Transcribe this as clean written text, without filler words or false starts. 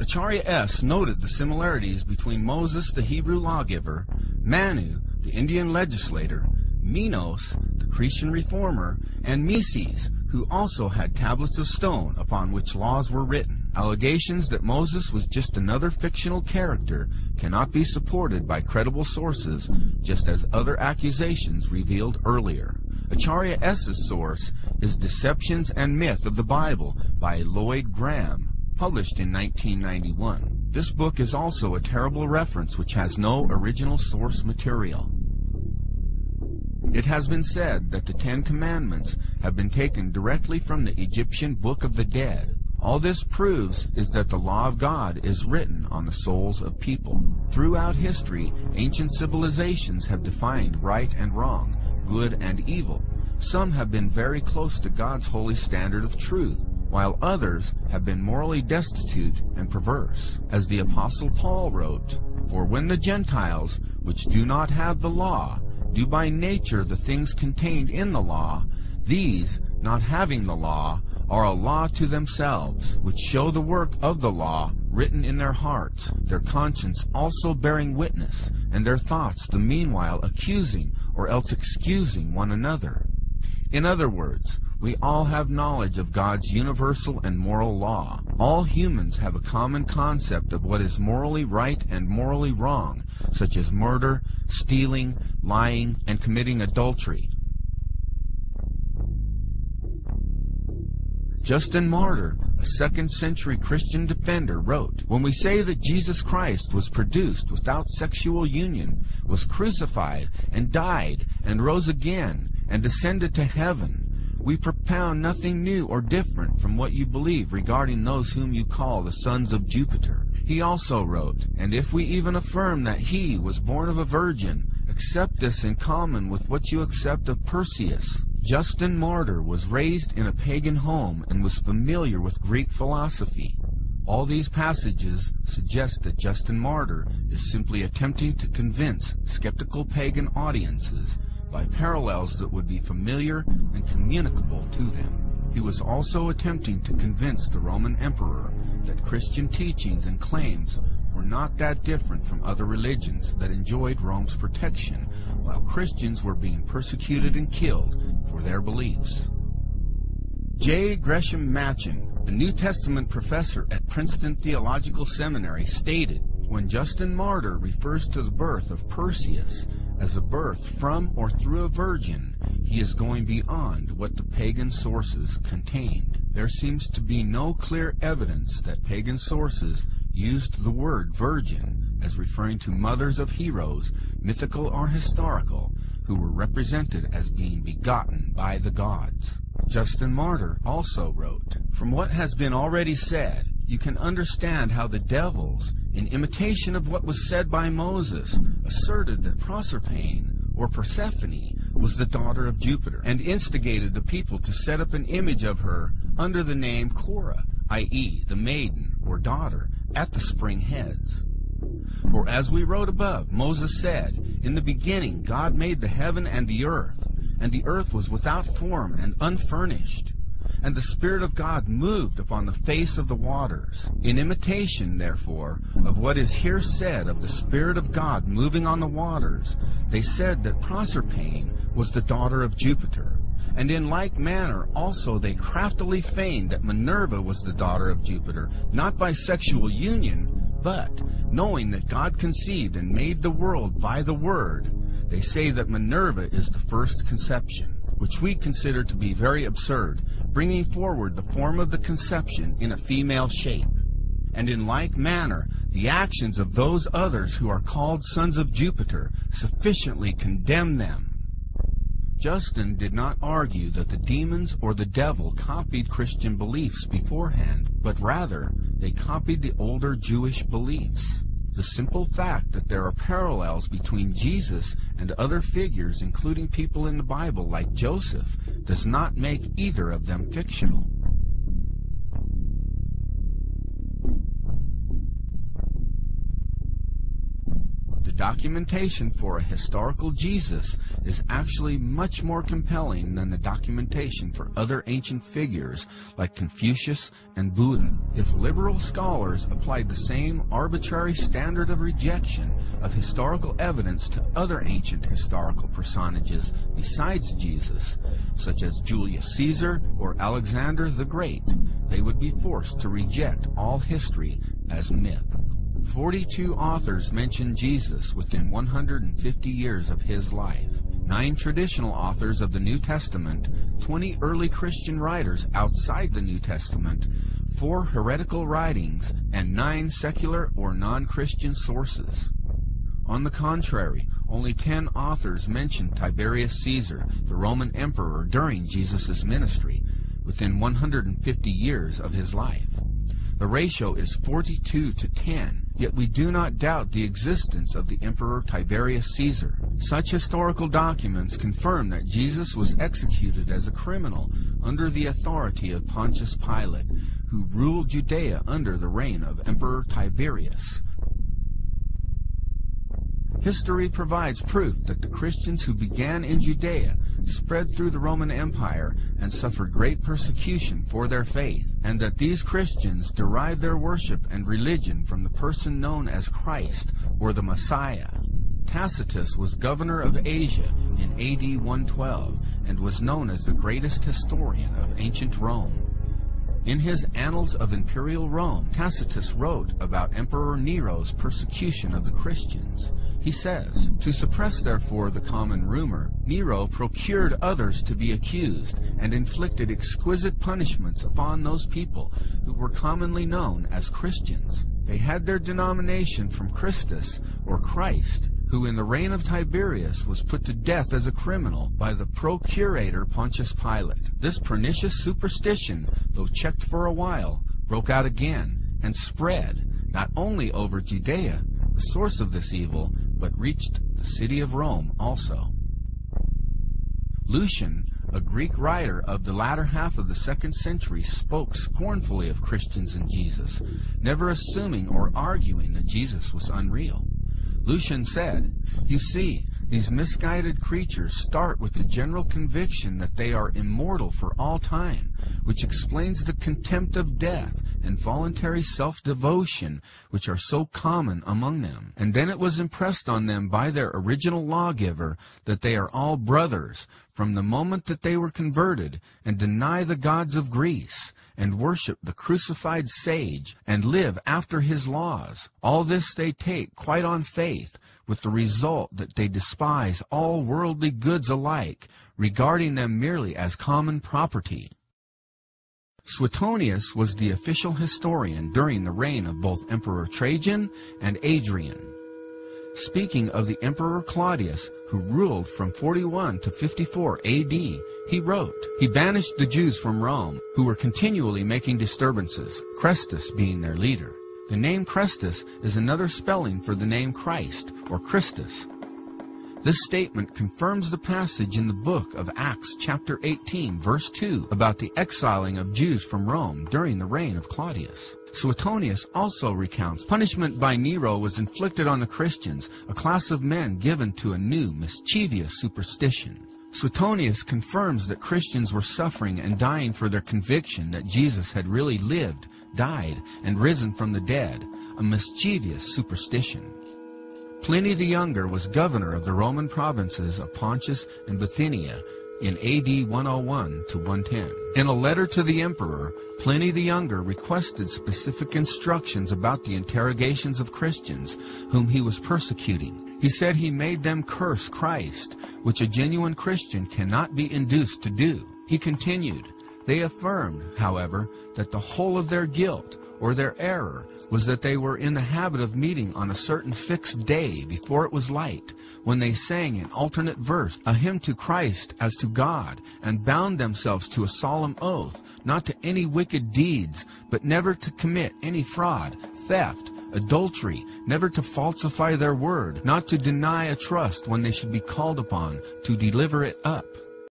Acharya S. noted the similarities between Moses, the Hebrew lawgiver, Manu, the Indian legislator, Minos, the Cretan reformer, and Mises, who also had tablets of stone upon which laws were written. Allegations that Moses was just another fictional character cannot be supported by credible sources, just as other accusations revealed earlier. Acharya S.'s source is Deceptions and Myth of the Bible by Lloyd Graham, published in 1991. This book is also a terrible reference which has no original source material. It has been said that the Ten Commandments have been taken directly from the Egyptian Book of the Dead. All this proves is that the law of God is written on the souls of people. Throughout history, ancient civilizations have defined right and wrong, good and evil. Some have been very close to God's holy standard of truth, while others have been morally destitute and perverse. As the Apostle Paul wrote, "For when the Gentiles, which do not have the law, do by nature the things contained in the law, these, not having the law, are a law to themselves, which show the work of the law written in their hearts, their conscience also bearing witness, and their thoughts the meanwhile accusing or else excusing one another." In other words, we all have knowledge of God's universal and moral law. All humans have a common concept of what is morally right and morally wrong, such as murder, stealing, lying, and committing adultery. Justin Martyr, a second-century Christian defender, wrote, "When we say that Jesus Christ was produced without sexual union, was crucified and died and rose again and descended to heaven, we propound nothing new or different from what you believe regarding those whom you call the sons of Jupiter." He also wrote, "And if we even affirm that he was born of a virgin, accept this in common with what you accept of Perseus." Justin Martyr was raised in a pagan home and was familiar with Greek philosophy. All these passages suggest that Justin Martyr is simply attempting to convince skeptical pagan audiences by parallels that would be familiar and communicable to them. He was also attempting to convince the Roman emperor that Christian teachings and claims were not that different from other religions that enjoyed Rome's protection, while Christians were being persecuted and killed for their beliefs. J. Gresham Machen, a New Testament professor at Princeton Theological Seminary, stated, "When Justin Martyr refers to the birth of Perseus as a birth from or through a virgin, he is going beyond what the pagan sources contained. There seems to be no clear evidence that pagan sources used the word virgin as referring to mothers of heroes, mythical or historical, who were represented as being begotten by the gods." Justin Martyr also wrote, "From what has been already said, you can understand how the devils, in imitation of what was said by Moses, asserted that Proserpine, or Persephone, was the daughter of Jupiter, and instigated the people to set up an image of her under the name Cora, i.e., the maiden, or daughter, at the spring heads. For as we wrote above, Moses said, 'In the beginning God made the heaven and the earth was without form and unfurnished. And the Spirit of God moved upon the face of the waters.' In imitation, therefore, of what is here said of the Spirit of God moving on the waters, they said that Proserpine was the daughter of Jupiter. And in like manner also they craftily feigned that Minerva was the daughter of Jupiter, not by sexual union, but, knowing that God conceived and made the world by the Word, they say that Minerva is the first conception, which we consider to be very absurd, bringing forward the form of the conception in a female shape. And in like manner, the actions of those others who are called sons of Jupiter sufficiently condemn them." Justin did not argue that the demons or the devil copied Christian beliefs beforehand, but rather they copied the older Jewish beliefs. The simple fact that there are parallels between Jesus and other figures, including people in the Bible like Joseph, does not make either of them fictional. The documentation for a historical Jesus is actually much more compelling than the documentation for other ancient figures like Confucius and Buddha. If liberal scholars applied the same arbitrary standard of rejection of historical evidence to other ancient historical personages besides Jesus, such as Julius Caesar or Alexander the Great, they would be forced to reject all history as myth. 42 authors mention Jesus within 150 years of his life. 9 traditional authors of the New Testament, 20 early Christian writers outside the New Testament, 4 heretical writings, and 9 secular or non-Christian sources. On the contrary, only 10 authors mention Tiberius Caesar, the Roman emperor, during Jesus' ministry, within 150 years of his life. The ratio is 42 to 10. Yet we do not doubt the existence of the Emperor Tiberius Caesar. Such historical documents confirm that Jesus was executed as a criminal under the authority of Pontius Pilate, who ruled Judea under the reign of Emperor Tiberius. History provides proof that the Christians who began in Judea spread through the Roman Empire and suffered great persecution for their faith, and that these Christians derived their worship and religion from the person known as Christ or the Messiah. Tacitus was governor of Asia in AD 112 and was known as the greatest historian of ancient Rome. In his Annals of Imperial Rome, Tacitus wrote about Emperor Nero's persecution of the Christians. He says, "To suppress therefore the common rumor, Nero procured others to be accused, and inflicted exquisite punishments upon those people who were commonly known as Christians. They had their denomination from Christus, or Christ, who in the reign of Tiberius was put to death as a criminal by the procurator Pontius Pilate. This pernicious superstition, though checked for a while, broke out again, and spread, not only over Judea, the source of this evil, but reached the city of Rome also." Lucian, a Greek writer of the latter half of the 2nd century, spoke scornfully of Christians and Jesus, never assuming or arguing that Jesus was unreal. Lucian said, "You see, these misguided creatures start with the general conviction that they are immortal for all time, which explains the contempt of death and voluntary self-devotion which are so common among them. And then it was impressed on them by their original lawgiver that they are all brothers from the moment that they were converted, and deny the gods of Greece, and worship the crucified sage, and live after his laws. All this they take quite on faith, with the result that they despise all worldly goods alike, regarding them merely as common property." Suetonius was the official historian during the reign of both Emperor Trajan and Adrian. Speaking of the Emperor Claudius, who ruled from 41 to 54 AD, he wrote, "He banished the Jews from Rome, who were continually making disturbances, Chrestus being their leader." The name Chrestus is another spelling for the name Christ, or Christus. This statement confirms the passage in the book of Acts chapter 18, verse 2, about the exiling of Jews from Rome during the reign of Claudius. Suetonius also recounts punishment by Nero was inflicted on the Christians, a class of men given to a new, mischievous superstition. Suetonius confirms that Christians were suffering and dying for their conviction that Jesus had really lived, died, and risen from the dead, a mischievous superstition. Pliny the Younger was governor of the Roman provinces of Pontus and Bithynia in AD 101 to 110. In a letter to the emperor, Pliny the Younger requested specific instructions about the interrogations of Christians whom he was persecuting. He said he made them curse Christ, which a genuine Christian cannot be induced to do. He continued, "They affirmed, however, that the whole of their guilt, or their error, was that they were in the habit of meeting on a certain fixed day before it was light, when they sang in alternate verse a hymn to Christ as to God, and bound themselves to a solemn oath, not to any wicked deeds, but never to commit any fraud, theft, adultery, never to falsify their word, not to deny a trust when they should be called upon to deliver it up.